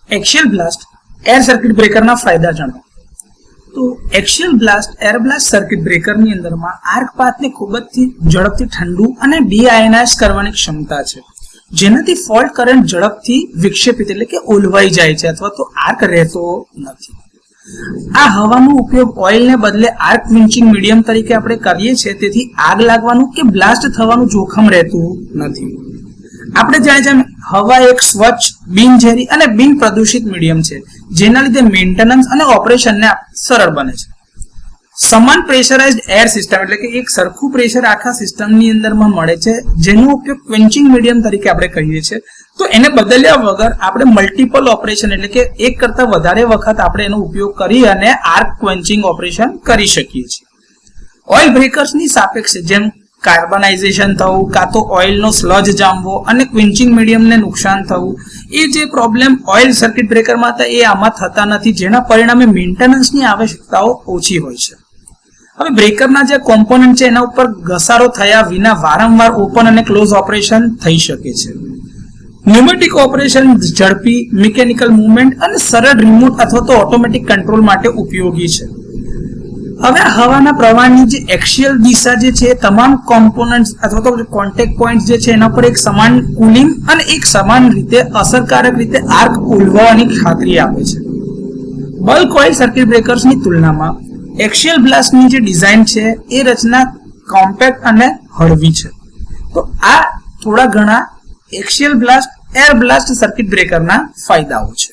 Axial blast air circuit breaker ना फायदा जाणो। तो axial blast air blast circuit breaker ની અંદરમાં આર્ક પાથને ખૂબ જ ઝડપથી ઠંડુ અને ડીઆયનાઇઝ કરવાની ક્ષમતા છે, જેનાથી ફોલ્ટ કરંટ ઝડપથી વિક્ષેપિત એટલે કે ઓલવાઈ જાય છે અથવા તો આર્ક રહેતો નથી। આ હવાનો ઉપયોગ ઓઇલને બદલે આર્ક ક્વિન્ચિંગ મીડિયમ તરીકે આપણે કરીએ છીએ, તેથી આગ લાગવાનું કે બ્લાસ્ટ થવાનું જોખમ રહેતું નથી। આપણે જાણીએ છીએ હવા એક સ્વચ્છ, બિનઝેરી અને બિન પ્રદૂષિત મીડિયમ છે, જેના લીધે મેન્ટેનન્સ અને ઓપરેશનને સરળ બને છે। સમાન પ્રેશરાઇઝ્ડ એર સિસ્ટમ એટલે કે એક સરખું પ્રેશર આખા સિસ્ટમની અંદરમાં મળે છે, જેનો ઉપયોગ ક્વિન્ચિંગ મીડિયમ તરીકે આપણે કરીએ છીએ। તો એને બદલ્યા વગર આપણે મલ્ટિપલ ઓપરેશન એટલે કે એક કરતા વધારે વખત આપણે એનો ઉપયોગ કરી અને આર્ક ક્વિન્ચિંગ ઓપરેશન કરી શકીએ છીએ। ઓઇલ બ્રેકર્સની સાપેક્ષે જેમ કાર્બનાઇઝેશન થવું, કાં તો ઓઇલનો સ્લજ જામવો અને ક્વિન્ચિંગ મીડિયમને નુકસાન થવું, એ જે પ્રોબ્લેમ ઓઇલ સર્કિટ બ્રેકરમાં હતા એ આમાં થતા નથી, જેના પરિણામે મેન્ટેનન્સની આવશ્યકતાઓ ઓછી હોય છે। હવે બ્રેકરના જે કોમ્પોનન્ટ છે એના ઉપર ઘસારો થયા વિના વારંવાર ઓપન અને ક્લોઝ ઓપરેશન થઈ શકે છે। ન્યુમેટિક ઓપરેશન ઝડપી મિકેનિકલ મૂવમેન્ટ અને સરળ રિમોટ અથવા તો ઓટોમેટિક કંટ્રોલ માટે ઉપયોગી છે। હવે હવાના પ્રવાહની જે એક્સિયલ દિશા જે છે તમામ કોમ્પોનન્ટ્સ અથવા તો કોન્ટેક્ટ પોઈન્ટ જે છે એના પર એક સમાન કુલિંગ અને એક સમાન રીતે અસરકારક રીતે આર્ક ઉલવવાની ખાતરી આપે છે। બલ્ક ઓઇલ સર્કિટ બ્રેકર્સની તુલનામાં એક્સિયલ બ્લાસ્ટની જે ડિઝાઇન છે એ રચના કોમ્પેક્ટ અને હળવી છે। તો આ થોડા ઘણા axial blast air blast circuit બ્રેકરના ફાયદાઓ છે।